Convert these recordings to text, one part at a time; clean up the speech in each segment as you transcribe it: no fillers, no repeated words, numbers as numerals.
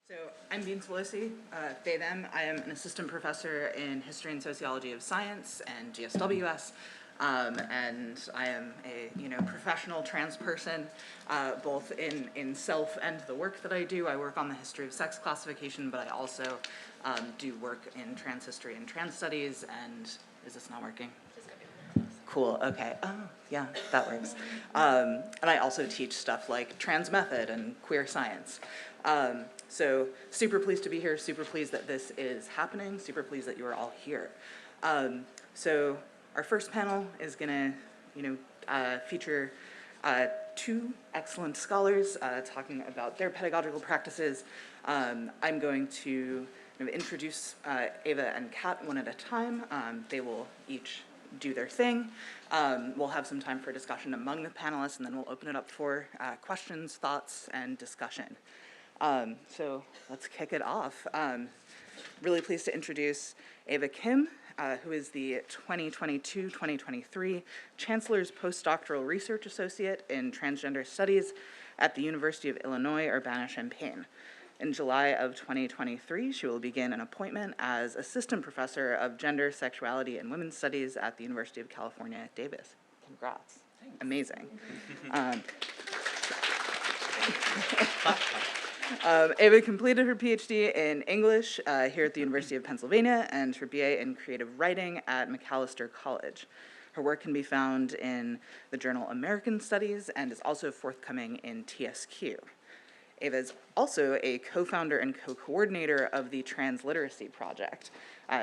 So I'm Bean Solosi, they, them. I am an assistant professor in history and sociology of science and GSWS. And I am a professional trans person, both in self and the work that I do. I work on the history of sex classification, but I also do work in trans history and trans studies. And is this not working? Cool, okay. Oh, yeah, that works. And I also teach stuff like trans method and queer science. So super pleased to be here, super pleased that this is happening, super pleased that you are all here. So our first panel is gonna, feature two excellent scholars talking about their pedagogical practices. I'm going to introduce Ava and Kat one at a time. They will each do their thing. We'll have some time for discussion among the panelists, and then we'll open it up for questions, thoughts, and discussion. So let's kick it off. Really pleased to introduce Ava Kim, who is the 2022-2023 Chancellor's Postdoctoral Research Associate in Transgender Studies at the University of Illinois, Urbana-Champaign. In July of 2023, she will begin an appointment as Assistant Professor of Gender, Sexuality, and Women's Studies at the University of California, Davis. Congrats. Thanks. Amazing. Ava completed her PhD in English here at the University of Pennsylvania and her BA in Creative Writing at Macalester College. Her work can be found in the journal American Studies and is also forthcoming in TSQ. Ava is also a co-founder and co-coordinator of the Transliteracy Project.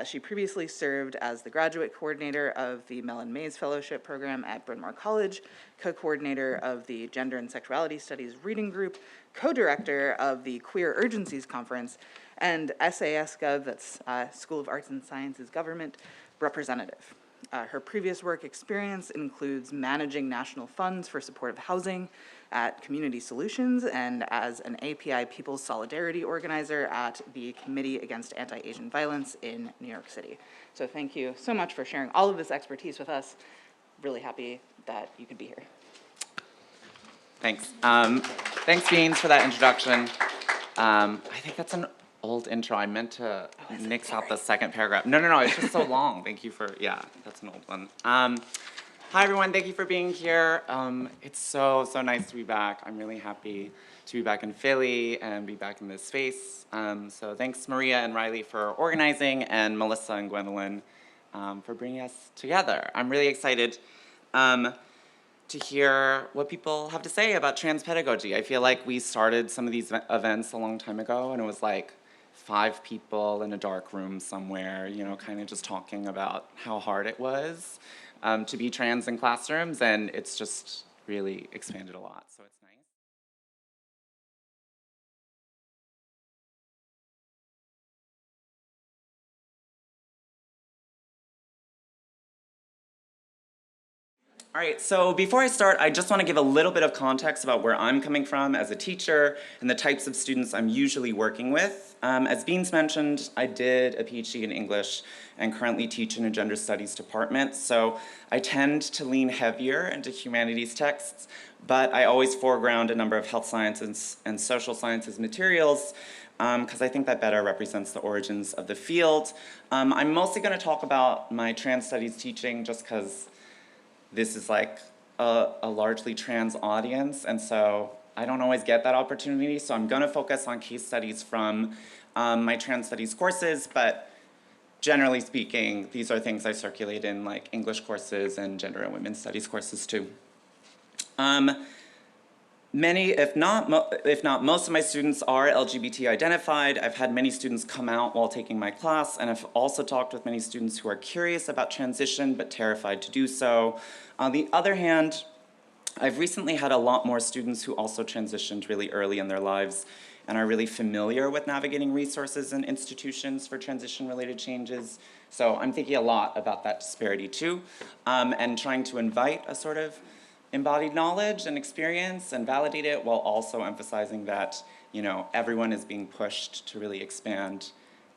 She previously served as the graduate coordinator of the Mellon Mays Fellowship Program at Bryn Mawr College, co-coordinator of the Gender and Sexuality Studies Reading Group, co-director of the Queer Urgencies Conference, and SAS.gov, that's School of Arts and Sciences Government representative. Her previous work experience includes managing national funds for supportive housing at Community Solutions and as an API People's Solidarity organizer at the Committee Against Anti-Asian Violence in New York City. So thank you so much for sharing all of this expertise with us. Really happy that you could be here. Thanks. Thanks, Beans, for that introduction. I think that's an old intro. I meant to nix out the second paragraph. No, it's just so long. Thank you for, yeah, that's an old one. Hi, everyone. Thank you for being here. It's so nice to be back. I'm really happy to be back in Philly and be back in this space. So thanks, Maria and Riley, for organizing, and Melissa and Gwendolyn for bringing us together. I'm really excited to hear what people have to say about trans pedagogy. I feel like we started some of these events a long time ago, and it was like 5 people in a dark room somewhere, kind of just talking about how hard it was to be trans in classrooms, and it's just really expanded a lot, so it's nice. All right, so before I start, I just want to give a little bit of context about where I'm coming from as a teacher and the types of students I'm usually working with. As Beans mentioned, I did a PhD in English and currently teach in a gender studies department, so I tend to lean heavier into humanities texts, but I always foreground a number of health sciences and social sciences materials because I think that better represents the origins of the field. I'm mostly going to talk about my trans studies teaching just because this is like a largely trans audience, and so I don't always get that opportunity, so I'm gonna focus on case studies from my trans studies courses, but generally speaking, these are things I circulate in like English courses and gender and women's studies courses too. Many, if not most of my students are LGBT identified. I've had many students come out while taking my class, and I've also talked with many students who are curious about transition but terrified to do so. On the other hand, I've recently had a lot more students who also transitioned really early in their lives and are really familiar with navigating resources and institutions for transition-related changes. So I'm thinking a lot about that disparity too, and trying to invite a sort of embodied knowledge and experience and validate it while also emphasizing that, everyone is being pushed to really expand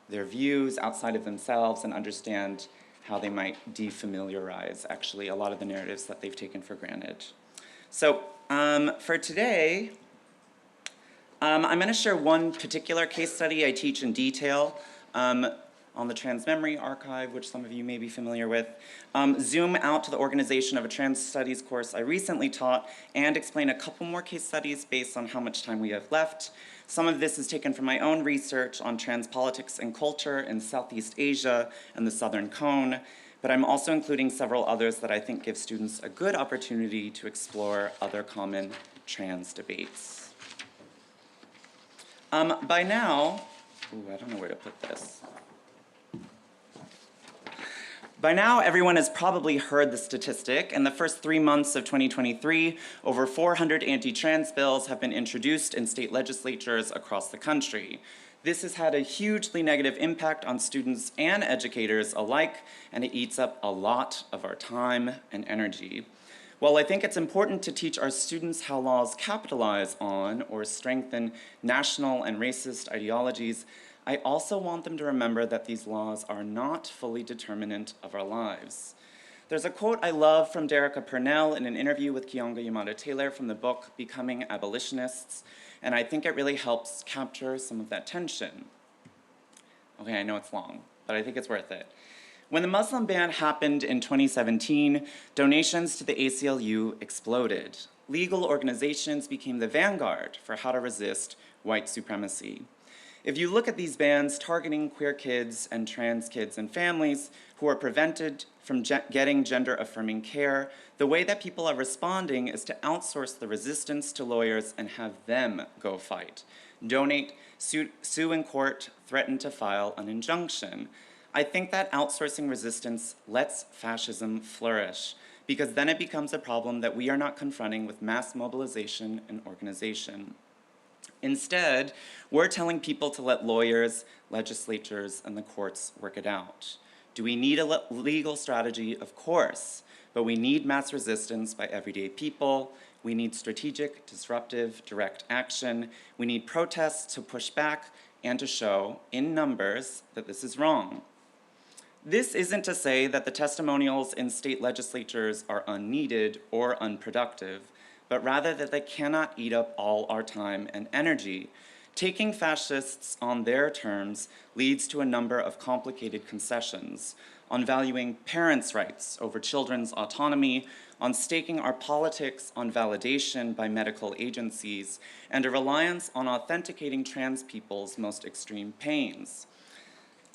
their views outside of themselves and understand how they might defamiliarize actually a lot of the narratives that they've taken for granted. So for today, I'm going to share one particular case study I teach in detail on the Trans Memory Archive, which some of you may be familiar with. Zoom out to the organization of a trans studies course I recently taught and explain a couple more case studies based on how much time we have left. Some of this is taken from my own research on trans politics and culture in Southeast Asia and the Southern Cone, but I'm also including several others that I think give students a good opportunity to explore other common trans debates. By now, I don't know where to put this. By now, everyone has probably heard the statistic. In the first 3 months of 2023, over 400 anti-trans bills have been introduced in state legislatures across the country. This has had a hugely negative impact on students and educators alike, and it eats up a lot of our time and energy. While I think it's important to teach our students how laws capitalize on or strengthen national and racist ideologies, I also want them to remember that these laws are not fully determinant of our lives. There's a quote I love from Derricka Purnell in an interview with Keonga Taylor from the book Becoming Abolitionists, and I think it really helps capture some of that tension. Okay, I know it's long, but I think it's worth it. When the Muslim ban happened in 2017, donations to the ACLU exploded. Legal organizations became the vanguard for how to resist white supremacy. If you look at these bans targeting queer kids and trans kids and families who are prevented from getting gender-affirming care, the way that people are responding is to outsource the resistance to lawyers and have them go fight. Donate, sue in court, threaten to file an injunction. I think that outsourcing resistance lets fascism flourish, because then it becomes a problem that we are not confronting with mass mobilization and organization. Instead, we're telling people to let lawyers, legislatures, and the courts work it out. Do we need a legal strategy? Of course, but we need mass resistance by everyday people. We need strategic, disruptive, direct action. We need protests to push back and to show, in numbers, that this is wrong. This isn't to say that the testimonials in state legislatures are unneeded or unproductive, but rather that they cannot eat up all our time and energy. Taking fascists on their terms leads to a number of complicated concessions, on valuing parents' rights over children's autonomy, on staking our politics on validation by medical agencies, and a reliance on authenticating trans people's most extreme pains.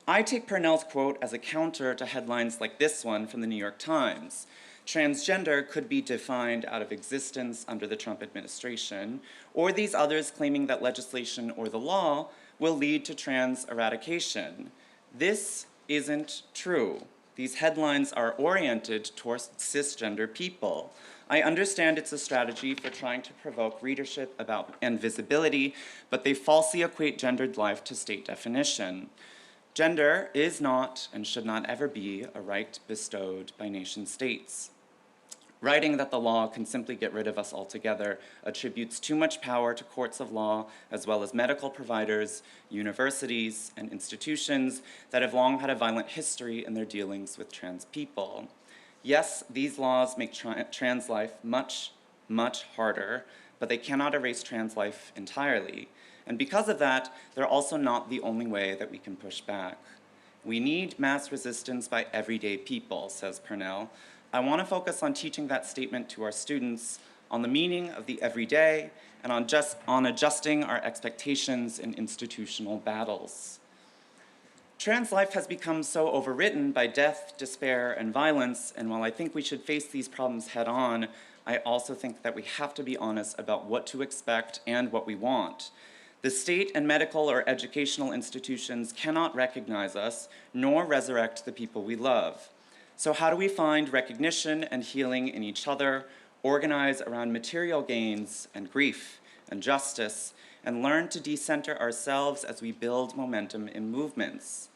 I take Purnell's quote as a counter to headlines like this one from the New York Times. Transgender could be defined out of existence under the Trump administration, or these others claiming that legislation or the law will lead to trans eradication. This isn't true. These headlines are oriented towards cisgender people. I understand it's a strategy for trying to provoke readership and visibility, but they falsely equate gendered life to state definition. Gender is not and should not ever be a right bestowed by nation states. Writing that the law can simply get rid of us altogether attributes too much power to courts of law, as well as medical providers, universities, and institutions that have long had a violent history in their dealings with trans people. Yes, these laws make trans life much, much harder, but they cannot erase trans life entirely. And because of that, they're also not the only way that we can push back. We need mass resistance by everyday people, says Purnell. I want to focus on teaching that statement to our students, on the meaning of the everyday, and on adjusting our expectations in institutional battles. Trans life has become so overwritten by death, despair, and violence, and while I think we should face these problems head on, I also think that we have to be honest about what to expect and what we want. The state and medical or educational institutions cannot recognize us, nor resurrect the people we love. So how do we find recognition and healing in each other, organize around material gains and grief and justice, and learn to decenter ourselves as we build momentum in movements?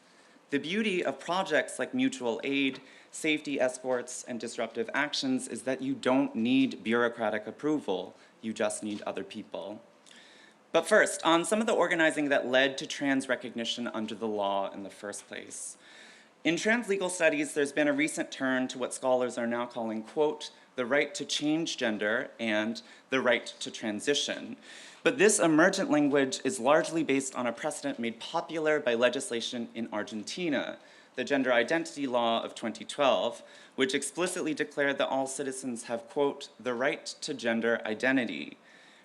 The beauty of projects like mutual aid, safety escorts, and disruptive actions is that you don't need bureaucratic approval, you just need other people. But first, on some of the organizing that led to trans recognition under the law in the first place. In trans legal studies, there's been a recent turn to what scholars are now calling, quote, the the right to change gender, and the right to transition. But this emergent language is largely based on a precedent made popular by legislation in Argentina, the Gender Identity Law of 2012, which explicitly declared that all citizens have, quote, the right to gender identity.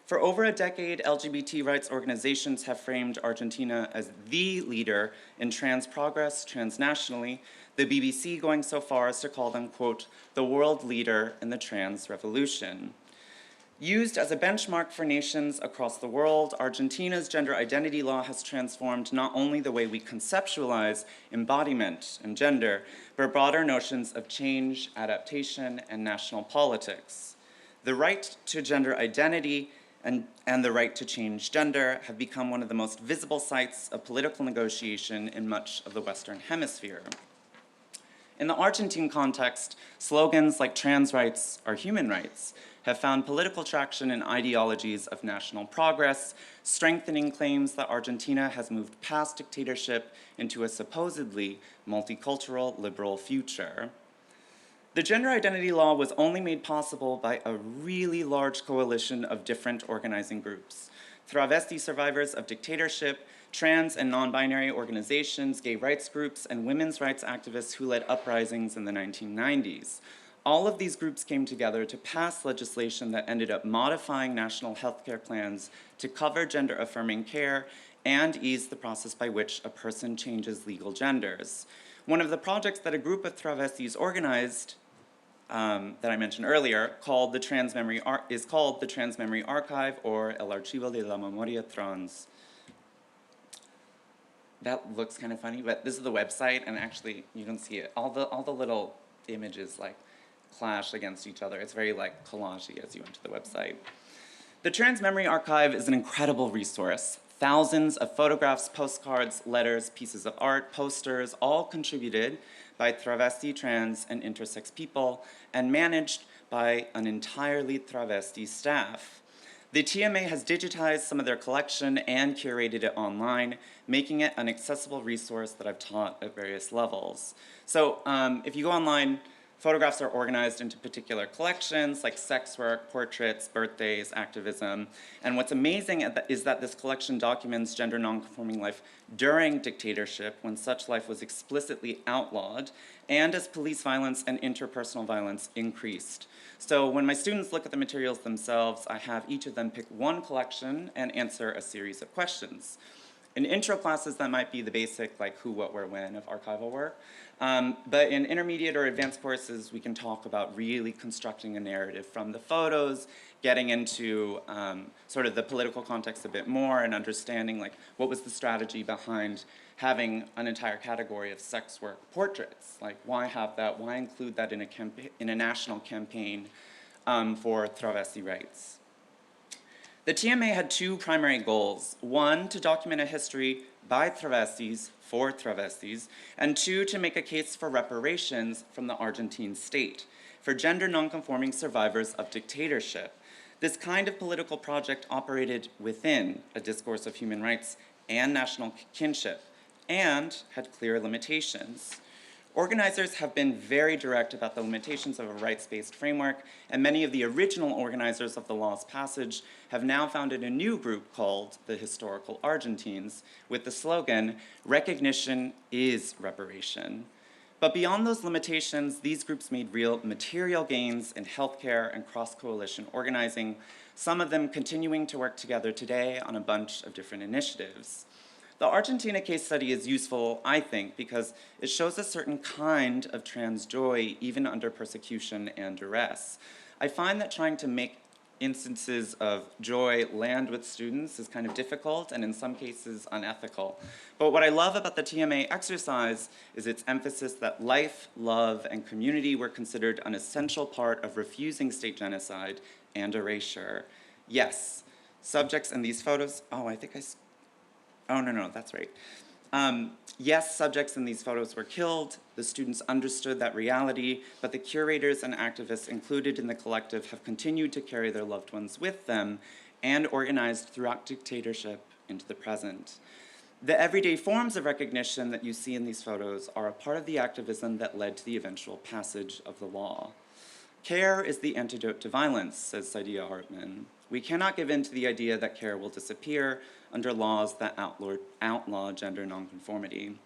For over a decade, LGBT rights organizations have framed Argentina as the leader in trans progress transnationally, the BBC going so far as to call them, quote, the world leader in the trans revolution. Used as a benchmark for nations across the world, Argentina's gender identity law has transformed not only the way we conceptualize embodiment and gender, but broader notions of change, adaptation, and national politics. The right to gender identity and the right to change gender have become one of the most visible sites of political negotiation in much of the Western Hemisphere. In the Argentine context, slogans like trans rights are human rights have found political traction in ideologies of national progress, strengthening claims that Argentina has moved past dictatorship into a supposedly multicultural liberal future. The gender identity law was only made possible by a really large coalition of different organizing groups. Travesti survivors of dictatorship, trans and non-binary organizations, gay rights groups, and women's rights activists who led uprisings in the 1990s. All of these groups came together to pass legislation that ended up modifying national healthcare plans to cover gender-affirming care and ease the process by which a person changes legal genders. One of the projects that a group of travestis organized that I mentioned earlier, called the Trans Memory Archive, or El Archivo de la Memoria Trans. That looks kind of funny, but this is the website, and actually you can see it. All the little images like clash against each other. It's very like collagey as you enter the website. The Trans Memory Archive is an incredible resource. Thousands of photographs, postcards, letters, pieces of art, posters, all contributed by travesti, trans, and intersex people, and managed by an entirely travesti staff. The TMA has digitized some of their collection and curated it online, making it an accessible resource that I've taught at various levels. So if you go online, photographs are organized into particular collections like sex work, portraits, birthdays, activism. And what's amazing is that this collection documents gender nonconforming life during dictatorship, when such life was explicitly outlawed, and as police violence and interpersonal violence increased. So when my students look at the materials themselves, I have each of them pick one collection and answer a series of questions. In intro classes, that might be the basic, like who, what, where, when of archival work. But in intermediate or advanced courses, we can talk about really constructing a narrative from the photos, getting into sort of the political context a bit more, and understanding like what was the strategy behind having an entire category of sex work portraits. Like why have that? Why include that in a national campaign for travesti rights? The TMA had two primary goals. One, to document a history by travestis for travestis, and two, to make a case for reparations from the Argentine state for gender nonconforming survivors of dictatorship. This kind of political project operated within a discourse of human rights and national kinship, and had clear limitations. Organizers have been very direct about the limitations of a rights-based framework, and many of the original organizers of the law's passage have now founded a new group called the Historical Argentines, with the slogan, "Recognition is reparation." But beyond those limitations, these groups made real material gains in healthcare and cross-coalition organizing, some of them continuing to work together today on a bunch of different initiatives. The Argentina case study is useful, I think, because it shows a certain kind of trans joy even under persecution and duress. I find that trying to make instances of joy land with students is kind of difficult and in some cases unethical. But what I love about the TMA exercise is its emphasis that life, love, and community were considered an essential part of refusing state genocide and erasure. Yes, subjects in these photos, oh, no, that's right. Yes, subjects in these photos were killed. The students understood that reality, but the curators and activists included in the collective have continued to carry their loved ones with them and organized throughout dictatorship into the present. The everyday forms of recognition that you see in these photos are a part of the activism that led to the eventual passage of the law. Care is the antidote to violence, says Saidiya Hartman. We cannot give in to the idea that care will disappear under laws that outlaw gender nonconformity.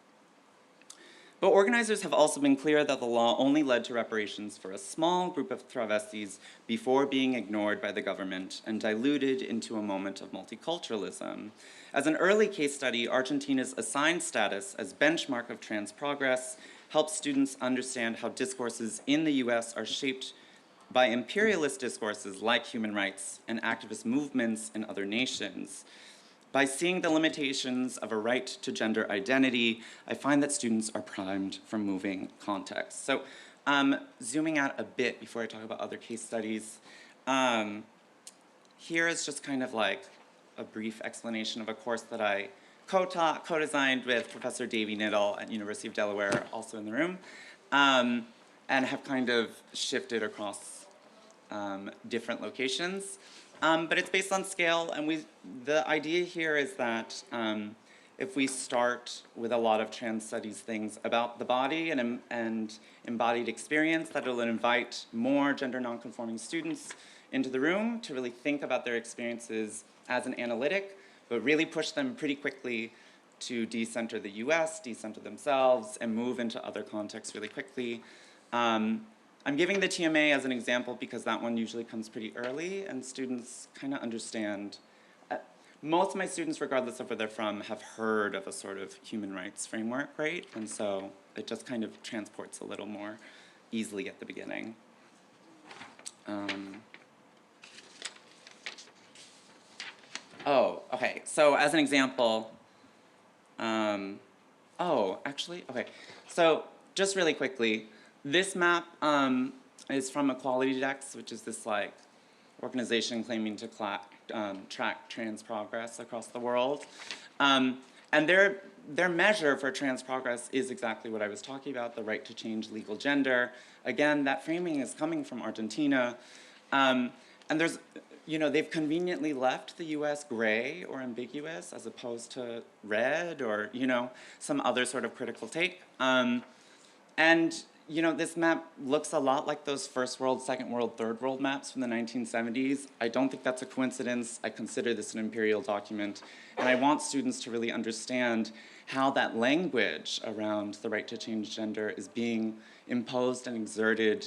But organizers have also been clear that the law only led to reparations for a small group of travestis before being ignored by the government and diluted into a moment of multiculturalism. As an early case study, Argentina's assigned status as benchmark of trans progress helps students understand how discourses in the US are shaped by imperialist discourses like human rights and activist movements in other nations. By seeing the limitations of a right to gender identity, I find that students are primed for moving contexts. So zooming out a bit before I talk about other case studies, here is just kind of like a brief explanation of a course that I co-taught, co-designed with Professor Davey Niddle at University of Delaware, also in the room, and have kind of shifted across different locations. But it's based on scale, and the idea here is that if we start with a lot of trans studies things about the body and embodied experience, that it'll invite more gender nonconforming students into the room to really think about their experiences as an analytic, but really push them pretty quickly to decenter the US, decenter themselves, and move into other contexts really quickly. I'm giving the TMA as an example because that one usually comes pretty early and students kind of understand. Most of my students, regardless of where they're from, have heard of a sort of human rights framework, right? And so it just kind of transports a little more easily at the beginning. Oh, okay, so as an example, okay. So just really quickly, this map is from Equality Dex, which is this like organization claiming to track trans progress across the world. And their measure for trans progress is exactly what I was talking about, the right to change legal gender. Again, that framing is coming from Argentina. And there's, they've conveniently left the US gray or ambiguous as opposed to red or, some other sort of critical take. This map looks a lot like those first world, second world, third world maps from the 1970s. I don't think that's a coincidence. I consider this an imperial document. And I want students to really understand how that language around the right to change gender is being imposed and exerted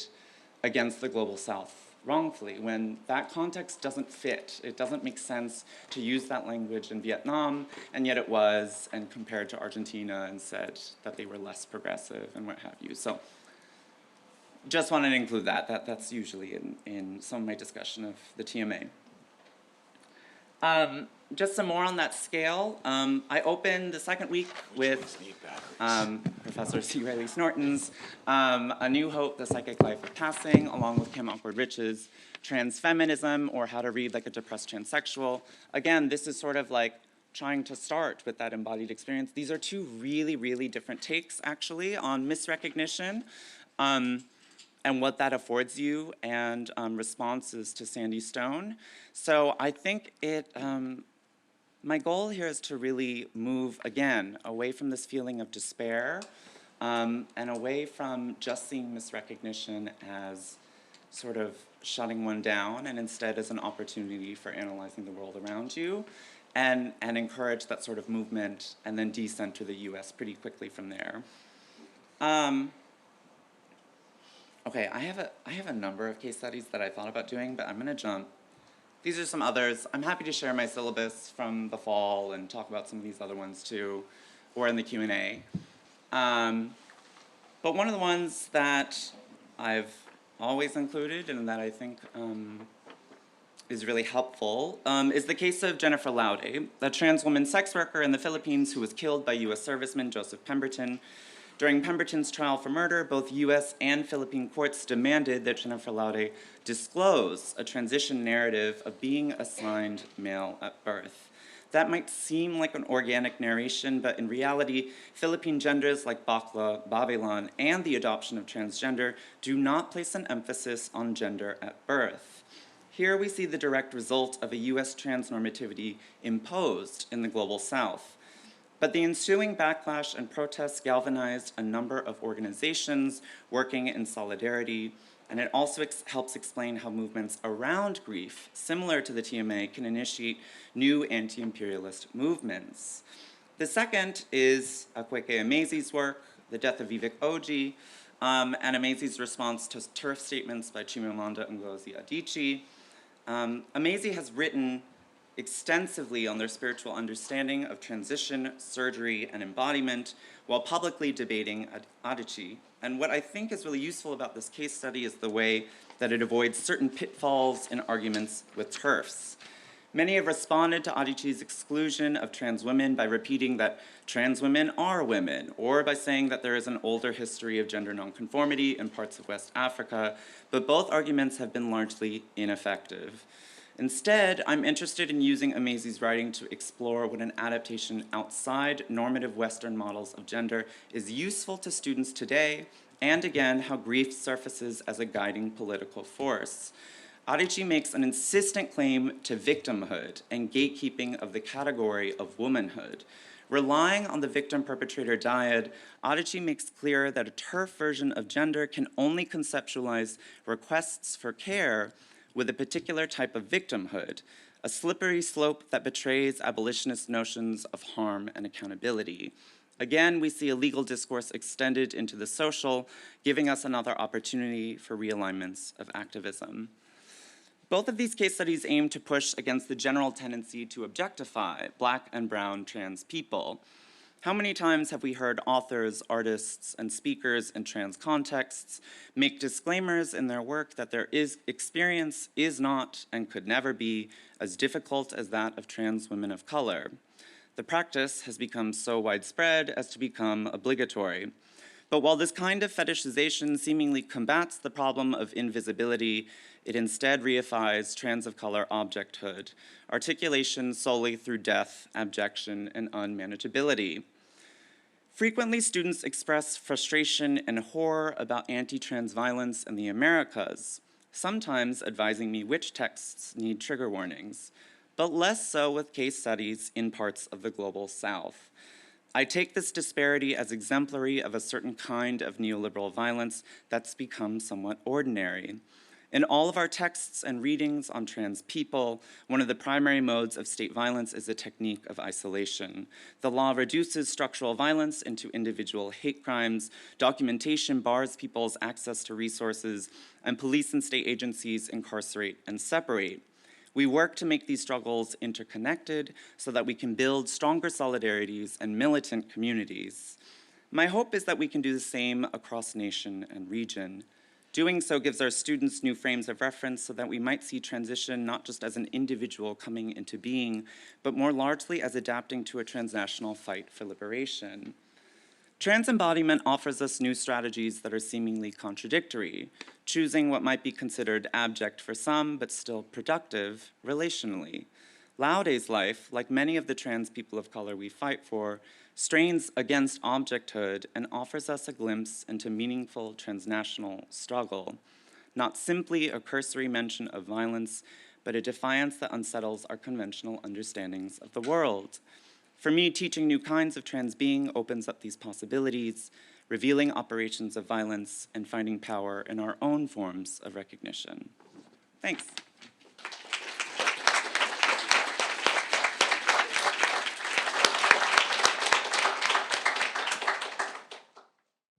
against the global south wrongfully when that context doesn't fit. It doesn't make sense to use that language in Vietnam, and yet it was, and compared to Argentina and said that they were less progressive and what have you. So just wanted to include that. That's usually in some of my discussion of the TMA. Just some more on that scale. I opened the second week with Professor C. Riley Snorton's A New Hope, The Psychic Life of Passing, along with Kim Awkward-Rich's Transfeminism, or How to Read Like a Depressed Transsexual. Again, this is sort of like trying to start with that embodied experience. These are two really, really different takes, actually, on misrecognition. And what that affords you, and responses to Sandy Stone. So I think my goal here is to really move, again, away from this feeling of despair, and away from just seeing misrecognition as sort of shutting one down, and instead as an opportunity for analyzing the world around you, and encourage that sort of movement, and then decenter the US pretty quickly from there. Okay, I have a number of case studies that I thought about doing, but I'm gonna jump. These are some others. I'm happy to share my syllabus from the fall and talk about some of these other ones too, or in the Q&A. But one of the ones that I've always included and that I think is really helpful is the case of Jennifer Laude, a trans woman sex worker in the Philippines who was killed by US serviceman Joseph Pemberton. During Pemberton's trial for murder, both US and Philippine courts demanded that Jennifer Laude disclose a transition narrative of being assigned male at birth. That might seem like an organic narration, but in reality, Philippine genders like Bakla, Babaylan, and the adoption of transgender do not place an emphasis on gender at birth. Here we see the direct result of a US transnormativity imposed in the global South. But the ensuing backlash and protests galvanized a number of organizations working in solidarity and it also helps explain how movements around grief, similar to the TMA, can initiate new anti-imperialist movements. The second is Akweke Emezi's work, The Death of Vivek Oji, and Emezi's response to turf statements by Chimamanda Ngozi Adichie. Emezi has written extensively on their spiritual understanding of transition, surgery, and embodiment while publicly debating Adichie. And what I think is really useful about this case study is the way that it avoids certain pitfalls in arguments with TERFs. Many have responded to Adichie's exclusion of trans women by repeating that trans women are women, or by saying that there is an older history of gender nonconformity in parts of West Africa, but both arguments have been largely ineffective. Instead, I'm interested in using Emezi's writing to explore what an adaptation outside normative Western models of gender is useful to students today, and again, how grief surfaces as a guiding political force. Adichie makes an insistent claim to victimhood and gatekeeping of the category of womanhood. Relying on the victim-perpetrator dyad, Adichie makes clear that a TERF version of gender can only conceptualize requests for care with a particular type of victimhood, a slippery slope that betrays abolitionist notions of harm and accountability. Again, we see a legal discourse extended into the social, giving us another opportunity for realignments of activism. Both of these case studies aim to push against the general tendency to objectify Black and brown trans people. How many times have we heard authors, artists, and speakers in trans contexts make disclaimers in their work that their experience is not and could never be as difficult as that of trans women of color? The practice has become so widespread as to become obligatory. But while this kind of fetishization seemingly combats the problem of invisibility, it instead reifies trans of color objecthood, articulation solely through death, abjection, and unmanageability. Frequently, students express frustration and horror about anti-trans violence in the Americas, sometimes advising me which texts need trigger warnings, but less so with case studies in parts of the global South. I take this disparity as exemplary of a certain kind of neoliberal violence that's become somewhat ordinary. In all of our texts and readings on trans people, one of the primary modes of state violence is a technique of isolation. The law reduces structural violence into individual hate crimes, documentation bars people's access to resources, and police and state agencies incarcerate and separate. We work to make these struggles interconnected so that we can build stronger solidarities and militant communities. My hope is that we can do the same across nation and region. Doing so gives our students new frames of reference so that we might see transition not just as an individual coming into being, but more largely as adapting to a transnational fight for liberation. Trans embodiment offers us new strategies that are seemingly contradictory, choosing what might be considered abject for some, but still productive relationally. Laudé's life, like many of the trans people of color we fight for, strains against objecthood and offers us a glimpse into meaningful transnational struggle, not simply a cursory mention of violence, but a defiance that unsettles our conventional understandings of the world. For me, teaching new kinds of trans being opens up these possibilities, revealing operations of violence and finding power in our own forms of recognition. Thanks.